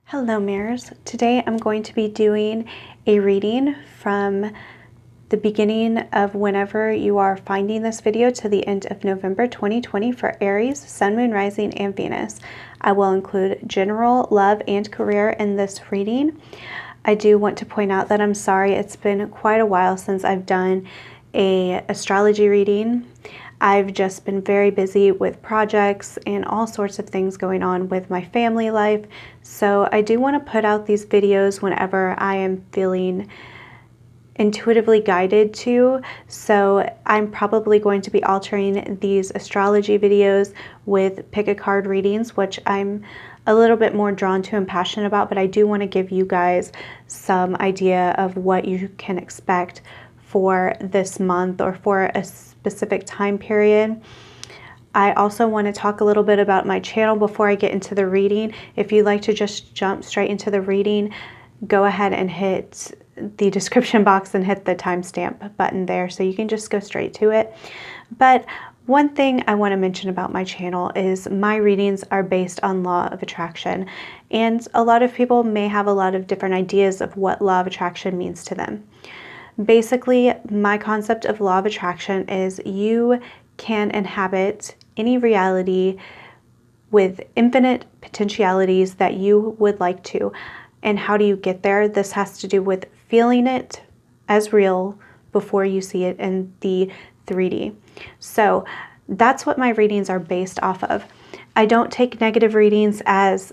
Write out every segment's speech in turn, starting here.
Hello mirrors. Today I'm going to be doing a reading from the beginning of whenever you are finding this video to the end of November 2020 for Aries, Sun, Moon, Rising, and Venus. I will include general, love, and career in this reading. I do want to point out that I'm sorry it's been quite a while since I've done an astrology reading. I've just been very busy with projects and all sorts of things going on with my family life. So I do want to put out these videos whenever I am feeling intuitively guided to. So I'm probably going to be altering these astrology videos with pick a card readings, which I'm a little bit more drawn to and passionate about, but I do want to give you guys some idea of what you can expect for this month or for a specific time period. I also want to talk a little bit about my channel before I get into the reading. If you'd like to just jump straight into the reading, go ahead and hit the description box and hit the timestamp button there so you can just go straight to it. But one thing I want to mention about my channel is my readings are based on law of attraction, and a lot of people may have a lot of different ideas of what law of attraction means to them. Basically, my concept of law of attraction is you can inhabit any reality with infinite potentialities that you would like to. And how do you get there? This has to do with feeling it as real before you see it in the 3D. So that's what my readings are based off of. I don't take negative readings as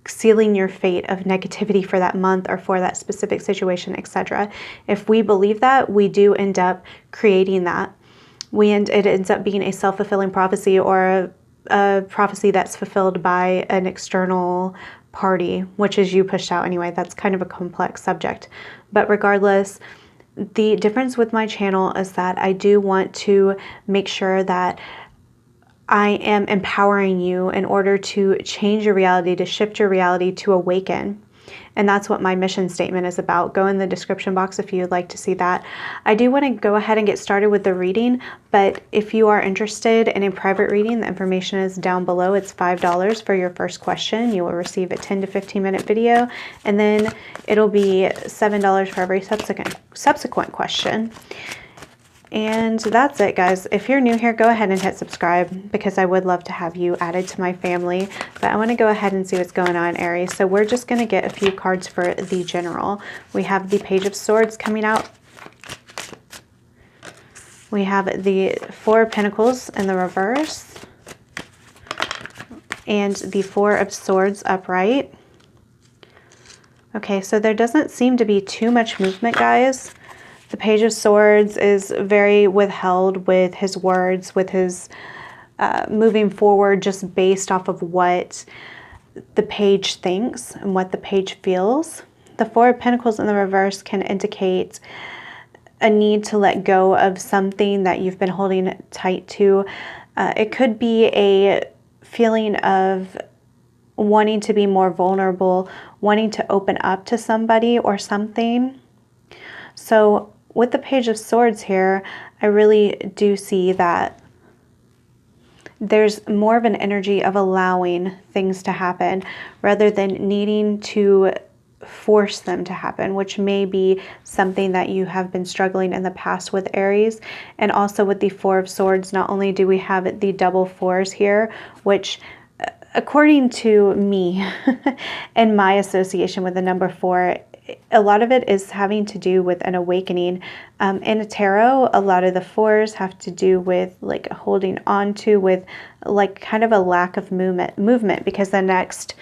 sealing your fate of negativity for that month or for that specific situation, etc. If we believe that, we do end up creating that. It ends up being a self-fulfilling prophecy, or a prophecy that's fulfilled by an external party, which is you pushed out anyway. That's kind of a complex subject. But regardless, the difference with my channel is that I do want to make sure that I am empowering you in order to change your reality, to shift your reality, to awaken. And that's what my mission statement is about. Go in the description box if you'd like to see that. I do want to go ahead and get started with the reading, but if you are interested in a private reading, the information is down below. It's $5 for your first question. You will receive a 10 to 15 minute video, and then it'll be $7 for every subsequent question. And that's it, guys. If you're new here, go ahead and hit subscribe because I would love to have you added to my family. But I want to go ahead and see what's going on, Aries. So we're just going to get a few cards for the general. We have the Page of Swords coming out. We have the Four of Pentacles in the reverse. And the Four of Swords upright. Okay, so there doesn't seem to be too much movement, guys. The Page of Swords is very withheld with his words, with his moving forward, just based off of what the page thinks and what the page feels. The Four of Pentacles in the reverse can indicate a need to let go of something that you've been holding tight to. It could be a feeling of wanting to be more vulnerable, wanting to open up to somebody or something. So with the Page of Swords here, I really do see that there's more of an energy of allowing things to happen rather than needing to force them to happen, which may be something that you have been struggling in the past with, Aries. And also with the Four of Swords, not only do we have the double fours here, which according to me and my association with the number 4, a lot of it is having to do with an awakening. In a tarot, a lot of the fours have to do with like holding on to, with like kind of a lack of movement, because the next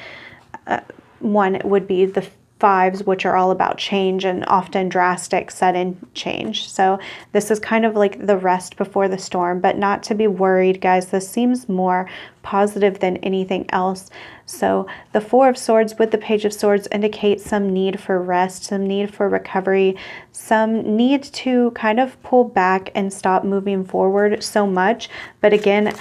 one would be the fives, which are all about change and often drastic, sudden change. So this is kind of like the rest before the storm, but not to be worried, guys. This seems more positive than anything else. So the Four of Swords with the Page of Swords indicates some need for rest, some need for recovery, some need to kind of pull back and stop moving forward so much. But again,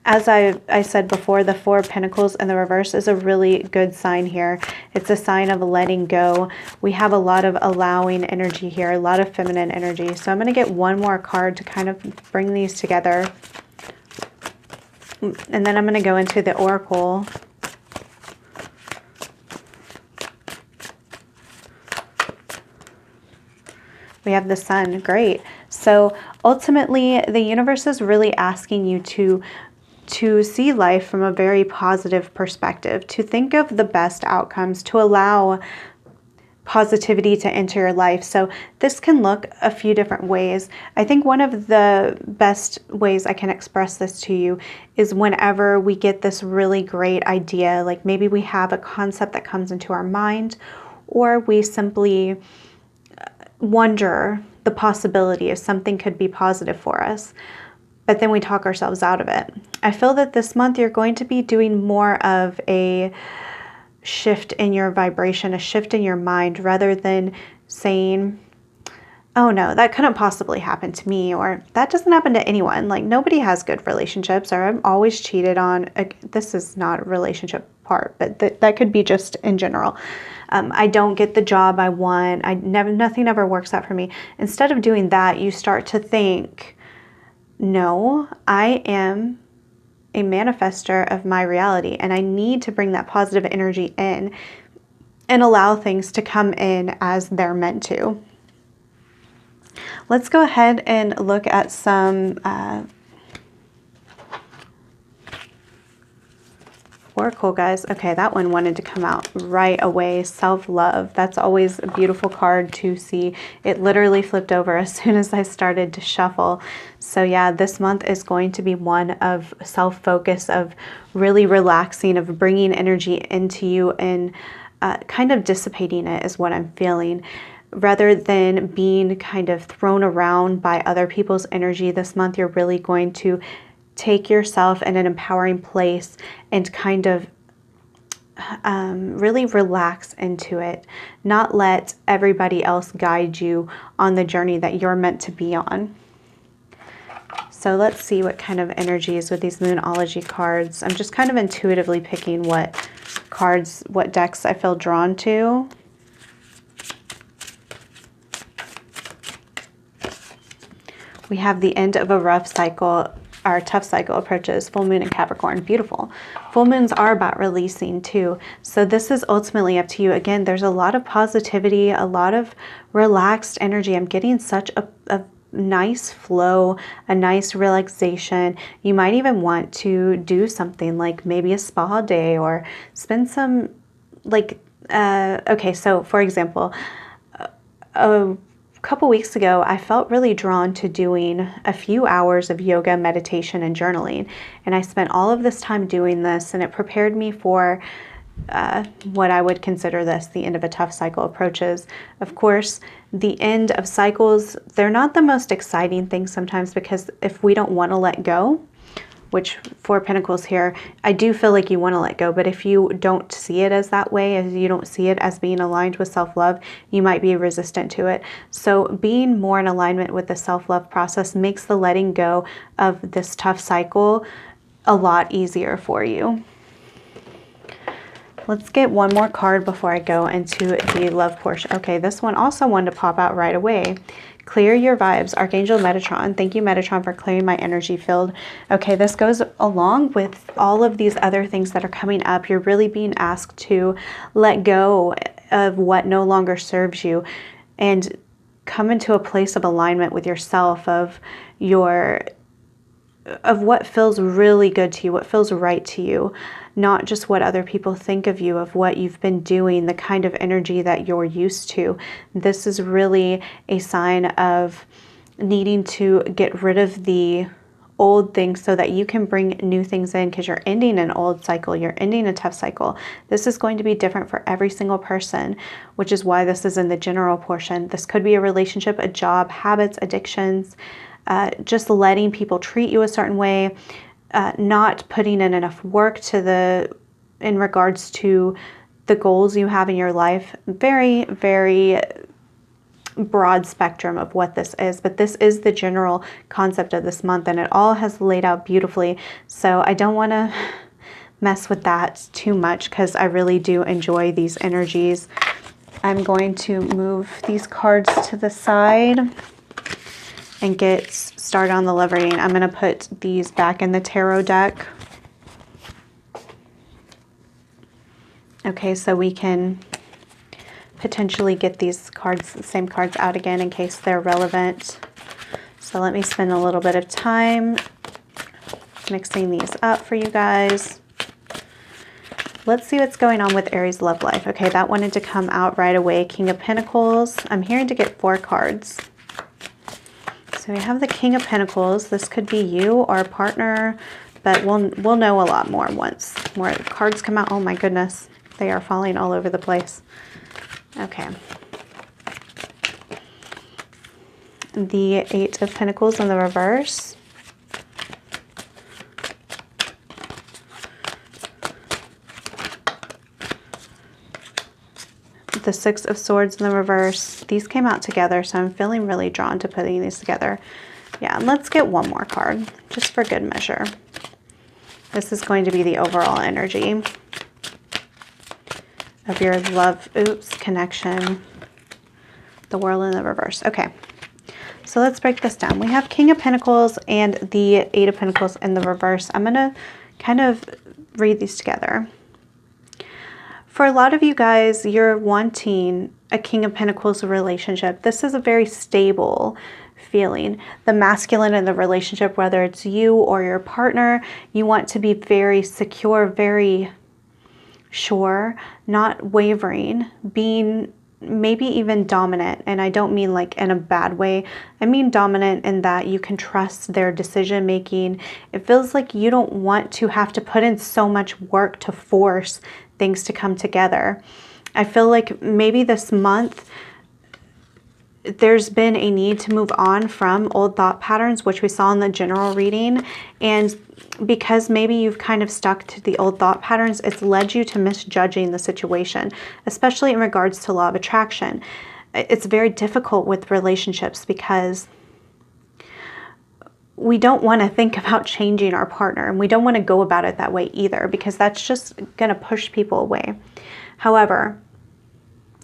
as I said before, the Four of Pentacles in the reverse is a really good sign here. It's a sign of letting go. We have a lot of allowing energy here, a lot of feminine energy. So I'm going to get one more card to kind of bring these together. And then I'm going to go into the Oracle. We have the Sun. Great. So ultimately, the universe is really asking you to see life from a very positive perspective, to think of the best outcomes, to allow positivity to enter your life. So this can look a few different ways. I think one of the best ways I can express this to you is whenever we get this really great idea, like maybe we have a concept that comes into our mind, or we simply wonder the possibility of something could be positive for us, but then we talk ourselves out of it. I feel that this month you're going to be doing more of a shift in your vibration, a shift in your mind, rather than saying, oh no, that couldn't possibly happen to me, or that doesn't happen to anyone. Like, nobody has good relationships, or I'm always cheated on. This is not a relationship part, but that could be just in general. I don't get the job I want. Nothing ever works out for me. Instead of doing that, you start to think, no, I am a manifester of my reality, and I need to bring that positive energy in and allow things to come in as they're meant to. Let's go ahead and look at some Oracle, guys. Okay, that one wanted to come out right away. Self-love. That's always a beautiful card to see. It literally flipped over as soon as I started to shuffle. So yeah, this month is going to be one of self-focus, of really relaxing, of bringing energy into you and kind of dissipating it is what I'm feeling. Rather than being kind of thrown around by other people's energy this month, you're really going to take yourself in an empowering place and kind of really relax into it. Not let everybody else guide you on the journey that you're meant to be on. So let's see what kind of energies with these Moonology cards. I'm just kind of intuitively picking what cards, what decks I feel drawn to. We have the end of a rough cycle. Our tough cycle approaches. Full moon in Capricorn. Beautiful. Full moons are about releasing too. So this is ultimately up to you. Again, there's a lot of positivity, a lot of relaxed energy. I'm getting such a nice flow, a nice relaxation. You might even want to do something like maybe a spa day, or spend some like, okay, so for example, a couple weeks ago, I felt really drawn to doing a few hours of yoga, meditation, and journaling. And I spent all of this time doing this, and it prepared me for what I would consider the end of a tough cycle approaches. Of course, the end of cycles, they're not the most exciting things sometimes, because if we don't want to let go, which Four Pentacles here, I do feel like you want to let go, but if you don't see it as that way, if you don't see it as being aligned with self-love, you might be resistant to it. So being more in alignment with the self-love process makes the letting go of this tough cycle a lot easier for you. Let's get one more card before I go into the love portion. Okay, this one also wanted to pop out right away. Clear your vibes. Archangel Metatron. Thank you, Metatron, for clearing my energy field. Okay, this goes along with all of these other things that are coming up. You're really being asked to let go of what no longer serves you and come into a place of alignment with yourself, of what feels really good to you, what feels right to you, not just what other people think of you, of what you've been doing, the kind of energy that you're used to. This is really a sign of needing to get rid of the old things so that you can bring new things in, because you're ending an old cycle, you're ending a tough cycle. This is going to be different for every single person, which is why this is in the general portion. This could be a relationship, a job, habits, addictions, just letting people treat you a certain way, not putting in enough work in regards to the goals you have in your life. Very, very broad spectrum of what this is, but this is the general concept of this month, and it all has laid out beautifully. So I don't want to mess with that too much, because I really do enjoy these energies. I'm going to move these cards to the side and get started on the love reading. I'm going to put these back in the tarot deck. Okay, so we can potentially get these cards, the same cards out again in case they're relevant. So let me spend a little bit of time mixing these up for you guys. Let's see what's going on with Aries love life. Okay, that wanted to come out right away. King of Pentacles. I'm hearing to get 4 cards. So we have the King of Pentacles. This could be you or a partner, but we'll know a lot more once more cards come out. Oh my goodness, they are falling all over the place. Okay. The 8 of Pentacles in the reverse. The 6 of Swords in the reverse. These came out together, so I'm feeling really drawn to putting these together. Yeah, let's get one more card, just for good measure. This is going to be the overall energy of your love, connection. The World in the reverse. Okay, so let's break this down. We have King of Pentacles and the 8 of Pentacles in the reverse. I'm going to kind of read these together. For a lot of you guys, you're wanting a King of Pentacles relationship. This is a very stable feeling. The masculine in the relationship, whether it's you or your partner, you want to be very secure, very sure, not wavering, being maybe even dominant. And I don't mean like in a bad way. I mean dominant in that you can trust their decision making. It feels like you don't want to have to put in so much work to force things to come together. I feel like maybe this month there's been a need to move on from old thought patterns, which we saw in the general reading. And because maybe you've kind of stuck to the old thought patterns, it's led you to misjudging the situation, especially in regards to law of attraction. It's very difficult with relationships because we don't want to think about changing our partner, and we don't want to go about it that way either, because that's just going to push people away. However,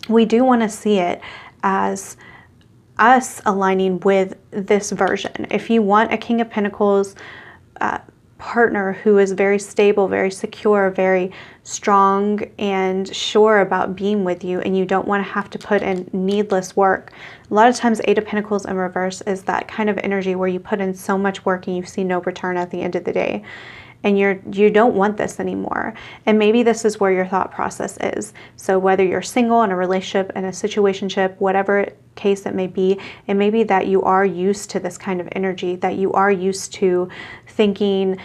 we do want to see it as us aligning with this version. If you want a King of Pentacles partner who is very stable, very secure, very strong and sure about being with you, and you don't want to have to put in needless work. A lot of times 8 of Pentacles in reverse is that kind of energy where you put in so much work and you see no return at the end of the day. And you don't want this anymore. And maybe this is where your thought process is. So whether you're single, in a relationship, in a situationship, whatever case it may be that you are used to this kind of energy, that you are used to thinking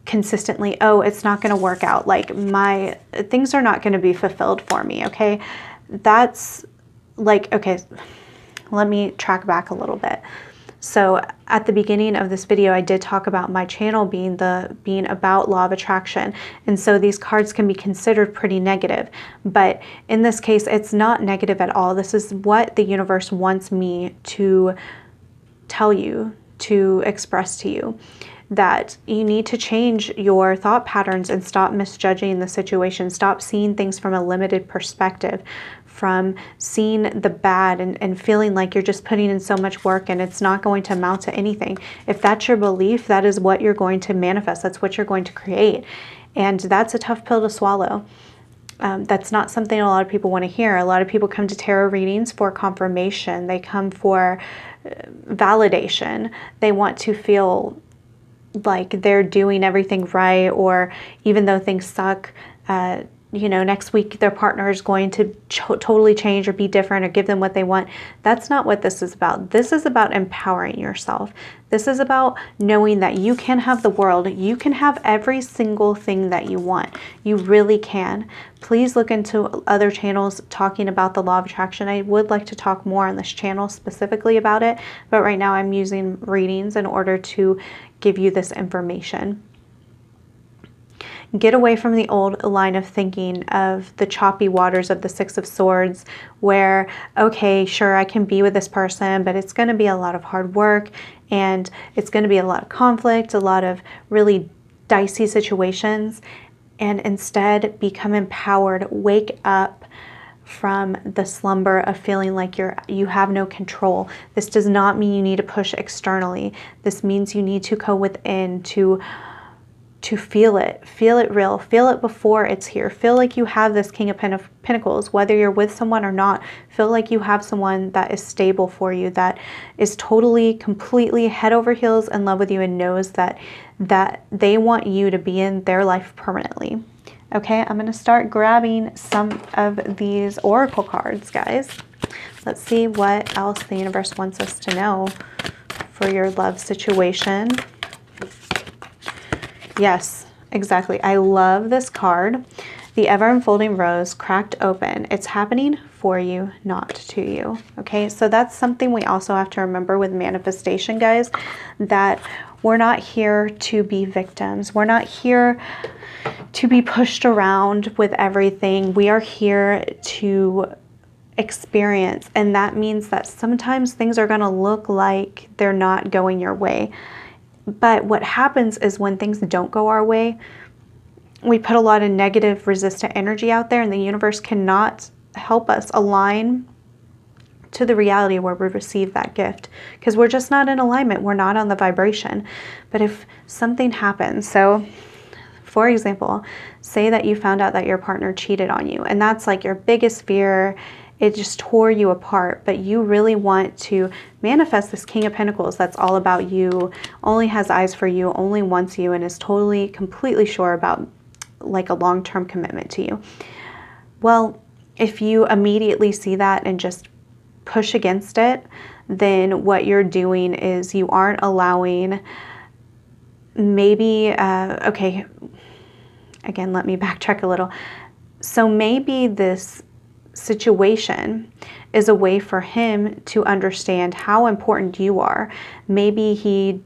consistently, oh, it's not going to work out. Like my things are not going to be fulfilled for me. Okay. That's like, okay, let me track back a little bit. So at the beginning of this video, I did talk about my channel being about law of attraction. And so these cards can be considered pretty negative, but in this case, it's not negative at all. This is what the universe wants me to tell you, to express to you, that you need to change your thought patterns and stop misjudging the situation. Stop seeing things from a limited perspective, from seeing the bad and feeling like you're just putting in so much work and it's not going to amount to anything. If that's your belief, that is what you're going to manifest. That's what you're going to create. And that's a tough pill to swallow. That's not something a lot of people want to hear. A lot of people come to tarot readings for confirmation. They come for validation. They want to feel like they're doing everything right, or even though things suck, you know, next week their partner is going to totally change or be different or give them what they want. That's not what this is about. This is about empowering yourself. This is about knowing that you can have the world. You can have every single thing that you want. You really can. Please look into other channels talking about the law of attraction. I would like to talk more on this channel specifically about it, but right now I'm using readings in order to give you this information. Get away from the old line of thinking of the choppy waters of the 6 of Swords, where, okay, sure, I can be with this person, but it's going to be a lot of hard work and it's going to be a lot of conflict, a lot of really dicey situations. And instead, become empowered. Wake up from the slumber of feeling like you have no control. This does not mean you need to push externally. This means you need to go within to to feel it real, feel it before it's here. Feel like you have this King of Pentacles, whether you're with someone or not. Feel like you have someone that is stable for you, that is totally, completely head over heels in love with you, and knows that they want you to be in their life permanently. Okay, I'm going to start grabbing some of these oracle cards, guys. Let's see what else the universe wants us to know for your love situation. Yes, exactly. I love this card. The ever-unfolding rose cracked open. It's happening for you, not to you. Okay, so that's something we also have to remember with manifestation, guys, that we're not here to be victims. We're not here to be pushed around with everything. We are here to experience, and that means that sometimes things are going to look like they're not going your way. But what happens is when things don't go our way, we put a lot of negative resistant energy out there, and the universe cannot help us align to the reality where we receive that gift, because we're just not in alignment. We're not on the vibration. But if something happens, so for example, say that you found out that your partner cheated on you, and that's like your biggest fear. It just tore you apart, but you really want to manifest this King of Pentacles that's all about you, only has eyes for you, only wants you, and is totally, completely sure about like a long-term commitment to you. Well, if you immediately see that and just push against it, then what you're doing is you aren't allowing maybe, okay, again, let me backtrack a little. So maybe this situation is a way for him to understand how important you are. Maybe he,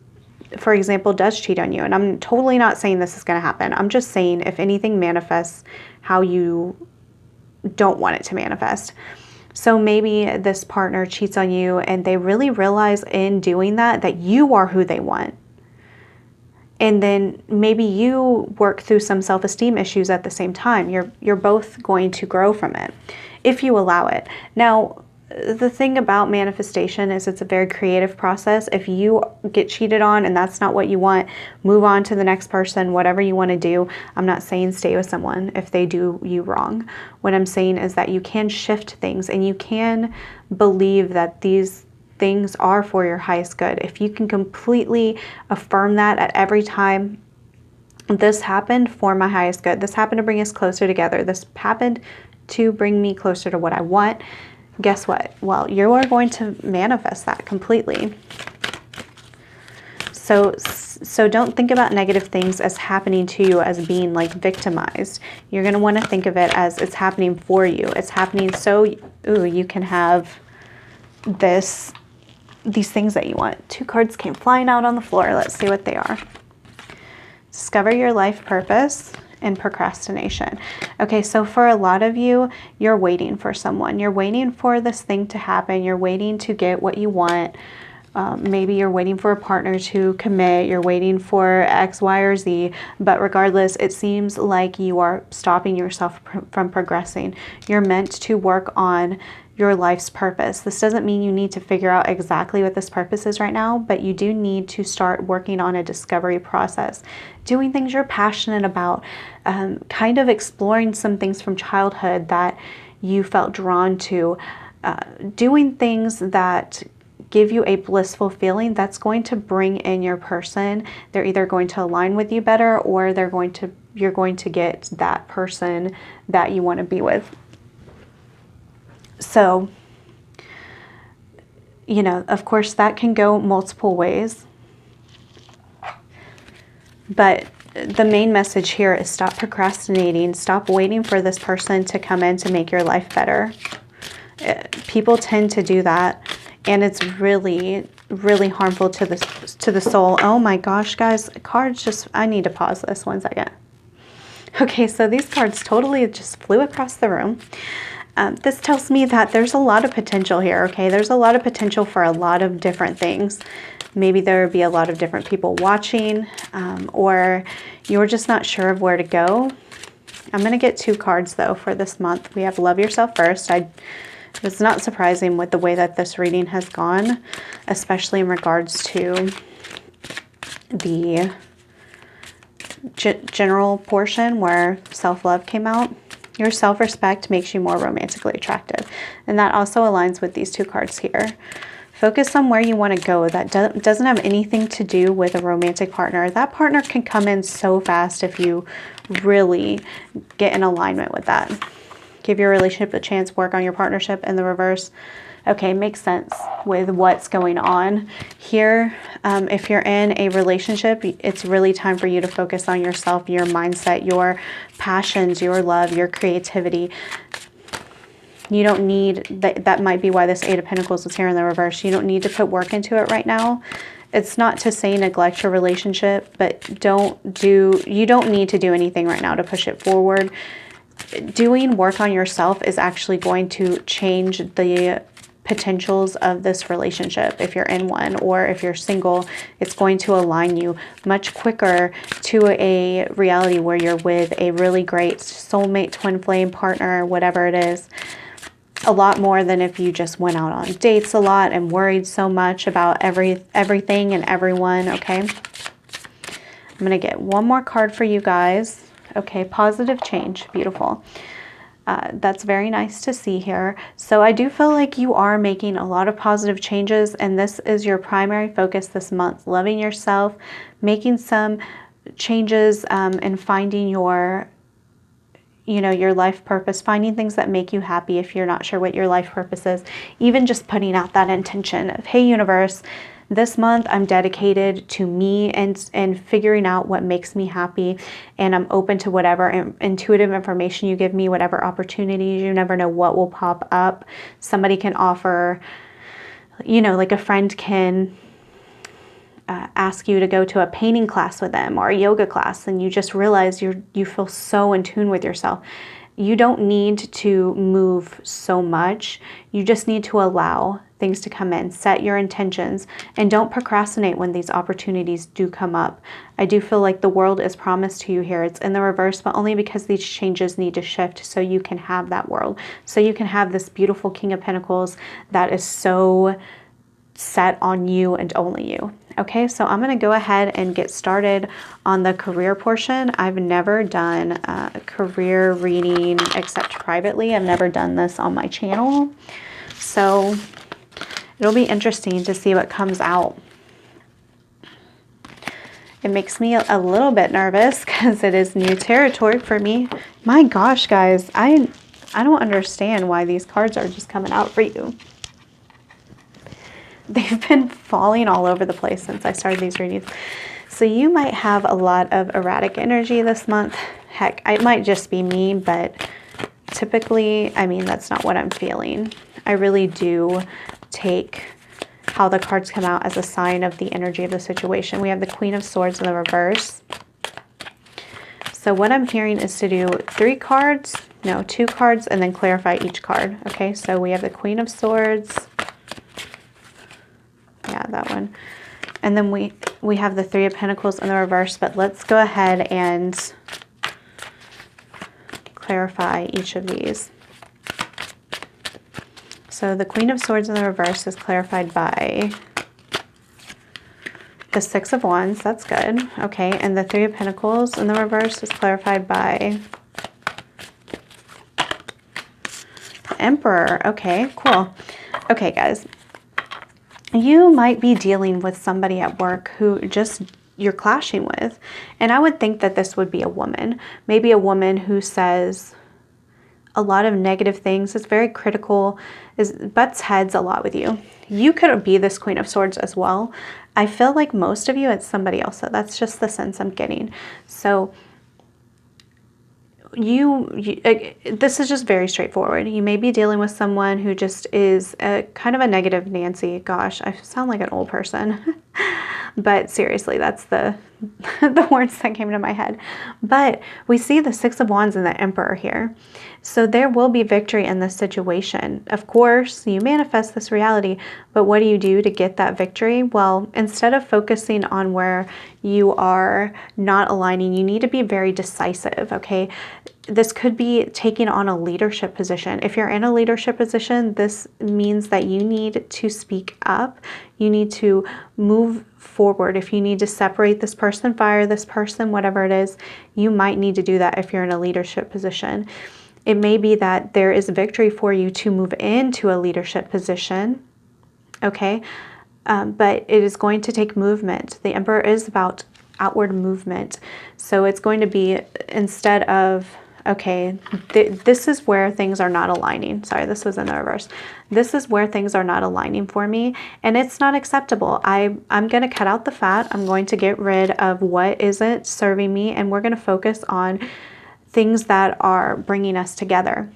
for example, does cheat on you. And I'm totally not saying this is going to happen. I'm just saying if anything manifests how you don't want it to manifest. So maybe this partner cheats on you and they really realize in doing that you are who they want. And then maybe you work through some self-esteem issues at the same time. You're both going to grow from it if you allow it. Now, the thing about manifestation is it's a very creative process. If you get cheated on and that's not what you want, move on to the next person, whatever you want to do. I'm not saying stay with someone if they do you wrong. What I'm saying is that you can shift things and you can believe that these things are for your highest good. If you can completely affirm that at every time, this happened for my highest good. This happened to bring us closer together. This happened to bring me closer to what I want. Guess what? Well, you are going to manifest that completely. So don't think about negative things as happening to you as being like victimized. You're going to want to think of it as it's happening for you. It's happening so you can have these things that you want. 2 cards came flying out on the floor. Let's see what they are. Discover your life purpose and procrastination. Okay, so for a lot of you, you're waiting for someone. You're waiting for this thing to happen. You're waiting to get what you want. Maybe you're waiting for a partner to commit. You're waiting for X, Y, or Z. But regardless, it seems like you are stopping yourself from progressing. You're meant to work on your life's purpose. This doesn't mean you need to figure out exactly what this purpose is right now, but you do need to start working on a discovery process, doing things you're passionate about, kind of exploring some things from childhood that you felt drawn to, doing things that give you a blissful feeling that's going to bring in your person. They're either going to align with you better, or you're going to get that person that you want to be with. So, you know, of course, that can go multiple ways. But the main message here is stop procrastinating. Stop waiting for this person to come in to make your life better. People tend to do that, and it's really, really harmful to the soul. Oh my gosh, guys, cards just, I need to pause this 1 second. Okay, so these cards totally just flew across the room. This tells me that there's a lot of potential here, okay? There's a lot of potential for a lot of different things. Maybe there would be a lot of different people watching, or you're just not sure of where to go. I'm going to get 2 cards, though, for this month. We have Love Yourself First. It's not surprising with the way that this reading has gone, especially in regards to the general portion where self-love came out, your self-respect makes you more romantically attractive. And that also aligns with these two cards here. Focus on where you want to go. That doesn't have anything to do with a romantic partner. That partner can come in so fast if you really get in alignment with that. Give your relationship a chance, work on your partnership. In the reverse, okay, makes sense with what's going on here. If you're in a relationship, it's really time for you to focus on yourself, your mindset, your passions, your love, your creativity. You don't need, that might be why this Eight of Pentacles is here in the reverse. You don't need to put work into it right now. It's not to say neglect your relationship, but you don't need to do anything right now to push it forward. Doing work on yourself is actually going to change the potentials of this relationship. If you're in one or if you're single, it's going to align you much quicker to a reality where you're with a really great soulmate, twin flame partner, whatever it is. A lot more than if you just went out on dates a lot and worried so much about everything and everyone, okay? I'm going to get one more card for you guys. Okay, positive change. Beautiful. That's very nice to see here. So I do feel like you are making a lot of positive changes, and this is your primary focus this month. Loving yourself, making some changes and finding your life purpose, finding things that make you happy if you're not sure what your life purpose is. Even just putting out that intention of, hey, universe, this month I'm dedicated to me and figuring out what makes me happy, and I'm open to whatever intuitive information you give me, whatever opportunities. You never know what will pop up. Somebody can offer, like a friend can ask you to go to a painting class with them or a yoga class, and you just realize you feel so in tune with yourself. You don't need to move so much. You just need to allow things to come in, set your intentions, and don't procrastinate when these opportunities do come up. I do feel like the world is promised to you here. It's in the reverse, but only because these changes need to shift so you can have that world. So you can have this beautiful King of Pentacles that is so set on you and only you. Okay, so I'm going to go ahead and get started on the career portion. I've never done a career reading except privately. I've never done this on my channel. So it'll be interesting to see what comes out. It makes me a little bit nervous because it is new territory for me. My gosh, guys, I don't understand why these cards are just coming out for you. They've been falling all over the place since I started these readings. So you might have a lot of erratic energy this month. Heck, it might just be me, but typically, that's not what I'm feeling. I really do take how the cards come out as a sign of the energy of the situation. We have the Queen of Swords in the reverse. So what I'm hearing is to do 2 cards, and then clarify each card. Okay, so we have the Queen of Swords. Yeah, that one. And then we have the 3 of Pentacles in the reverse, but let's go ahead and clarify each of these. So the Queen of Swords in the reverse is clarified by the 6 of Wands. That's good. Okay, and the 3 of Pentacles in the reverse is clarified by the Emperor. Okay, cool. Okay, guys. You might be dealing with somebody at work who you're clashing with. And I would think that this would be a woman. Maybe a woman who says a lot of negative things, is very critical, butts heads a lot with you. You could be this Queen of Swords as well. I feel like most of you, it's somebody else. So that's just the sense I'm getting. So this is just very straightforward. You may be dealing with someone who just is kind of a negative Nancy. Gosh, I sound like an old person. But seriously, that's the words that came to my head. But we see the 6 of Wands and the Emperor here. So there will be victory in this situation. Of course, you manifest this reality, but what do you do to get that victory? Well, instead of focusing on where you are not aligning, you need to be very decisive, okay? This could be taking on a leadership position. If you're in a leadership position, this means that you need to speak up. You need to move forward. If you need to separate this person person fire this person, whatever it is, you might need to do that if you're in a leadership position. It may be that there is victory for you to move into a leadership position, okay? But it is going to take movement. The Emperor is about outward movement. So it's going to be, instead of, okay, this is where things are not aligning. Sorry, this was in the reverse. This is where things are not aligning for me, and it's not acceptable. I'm going to cut out the fat. I'm going to get rid of what isn't serving me, and we're going to focus on things that are bringing us together.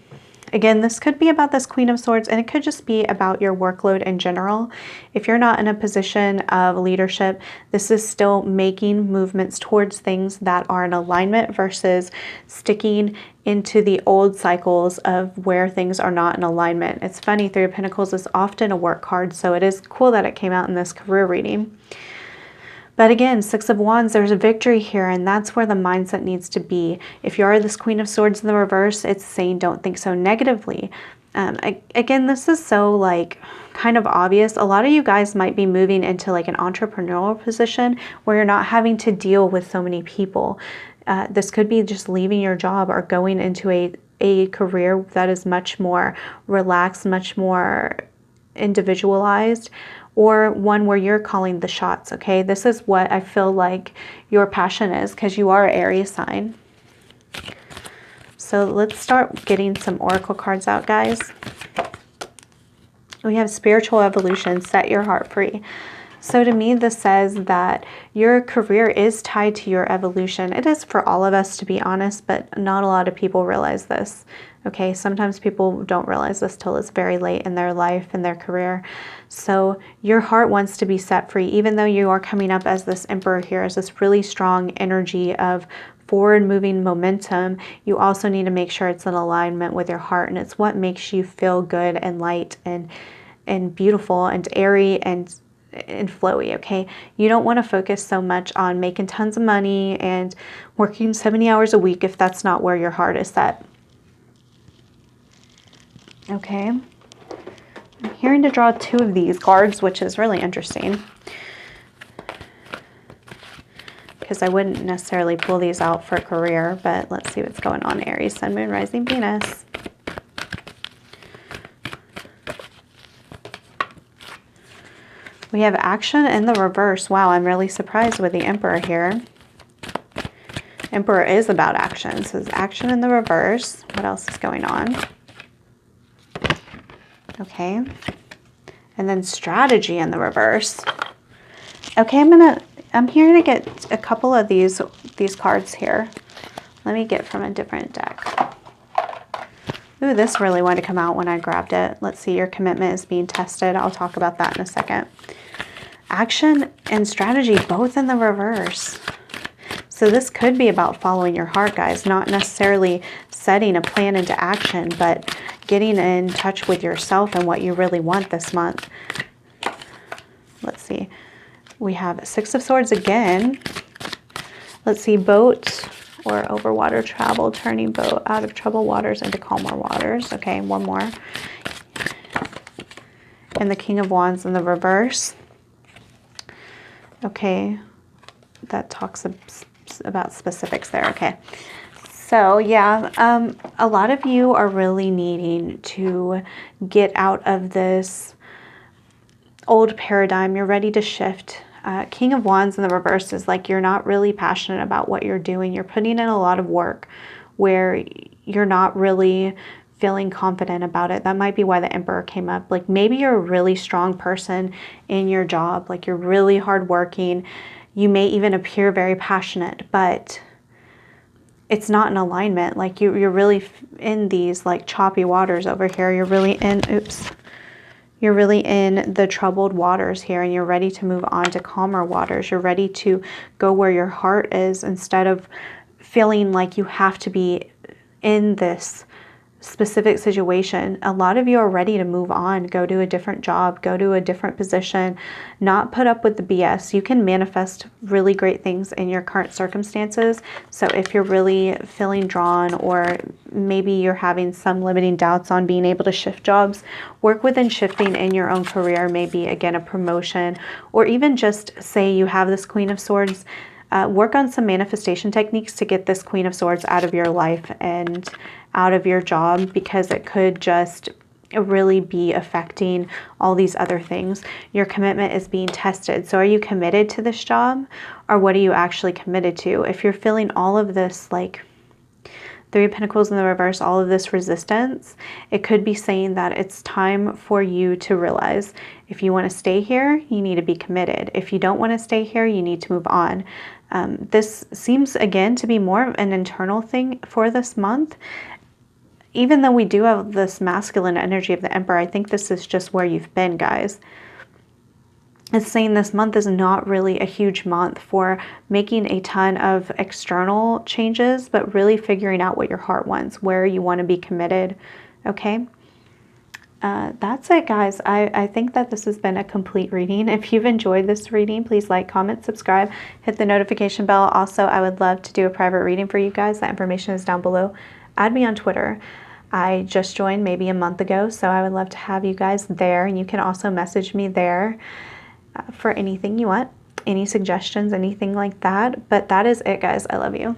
Again, this could be about this Queen of Swords, and it could just be about your workload in general. If you're not in a position of leadership, this is still making movements towards things that are in alignment versus sticking into the old cycles of where things are not in alignment. It's funny, Three of Pentacles is often a work card, so it is cool that it came out in this career reading. But again, Six of Wands, there's a victory here, and that's where the mindset needs to be. If you are this Queen of Swords in the reverse, it's saying don't think so negatively. Again, this is so like kind of obvious. A lot of you guys might be moving into like an entrepreneurial position where you're not having to deal with so many people. This could be just leaving your job or going into a career that is much more relaxed, much more individualized, or one where you're calling the shots, okay? This is what I feel like your passion is, because you are an Aries sign. So let's start getting some oracle cards out, guys. We have spiritual evolution, set your heart free. So to me, this says that your career is tied to your evolution. It is for all of us, to be honest, but not a lot of people realize this. Okay, sometimes people don't realize this till it's very late in their life and their career. So your heart wants to be set free, even though you are coming up as this Emperor here, as this really strong energy of forward moving momentum. You also need to make sure it's in alignment with your heart, and it's what makes you feel good and light and beautiful and airy and flowy, okay? You don't want to focus so much on making tons of money and working 70 hours a week if that's not where your heart is set. Okay, I'm hearing to draw two of these cards, which is really interesting, because I wouldn't necessarily pull these out for a career, but let's see what's going on. Aries, Sun, Moon, Rising, Venus. We have action in the reverse. Wow, I'm really surprised with the Emperor here. Emperor is about action. So there's action in the reverse. What else is going on? Okay. And then strategy in the reverse. Okay, I'm here to get a couple of these cards here. Let me get from a different deck. Ooh, this really wanted to come out when I grabbed it. Let's see, your commitment is being tested. I'll talk about that in a second. Action and strategy, both in the reverse. So this could be about following your heart, guys, not necessarily setting a plan into action, but getting in touch with yourself and what you really want this month. Let's see. We have Six of Swords again. Let's see, boat or over water travel, turning boat out of troubled waters into calmer waters. Okay, one more. And the King of Wands in the reverse. Okay, that talks about specifics there. Okay, so yeah, a lot of you are really needing to get out of this old paradigm. You're ready to shift. King of Wands in the reverse is like you're not really passionate about what you're doing. You're putting in a lot of work where you're not really feeling confident about it. That might be why the Emperor came up. Like maybe you're a really strong person in your job, like you're really hardworking. You may even appear very passionate, but it's not in alignment. Like you're really in these like choppy waters over here. You're really in, you're really in the troubled waters here, and you're ready to move on to calmer waters. You're ready to go where your heart is instead of feeling like you have to be in this specific situation. A lot of you are ready to move on, go to a different job, go to a different position, not put up with the BS. You can manifest really great things in your current circumstances. So if you're really feeling drawn, or maybe you're having some limiting doubts on being able to shift jobs, work within shifting in your own career, maybe again a promotion, or even just say you have this Queen of Swords work on some manifestation techniques to get this Queen of Swords out of your life and out of your job, because it could just really be affecting all these other things. Your commitment is being tested. So are you committed to this job, or what are you actually committed to? If you're feeling all of this, like Three of Pentacles in the reverse, all of this resistance, it could be saying that it's time for you to realize if you want to stay here, you need to be committed. If you don't want to stay here, you need to move on. This seems, again, to be more of an internal thing for this month. Even though we do have this masculine energy of the Emperor, I think this is just where you've been, guys. It's saying this month is not really a huge month for making a ton of external changes, but really figuring out what your heart wants, where you want to be committed, okay? That's it, guys. I think that this has been a complete reading. If you've enjoyed this reading, please like, comment, subscribe, hit the notification bell. Also, I would love to do a private reading for you guys. That information is down below. Add me on Twitter. I just joined maybe a month ago, so I would love to have you guys there. And you can also message me there for anything you want, any suggestions, anything like that. But that is it, guys. I love you.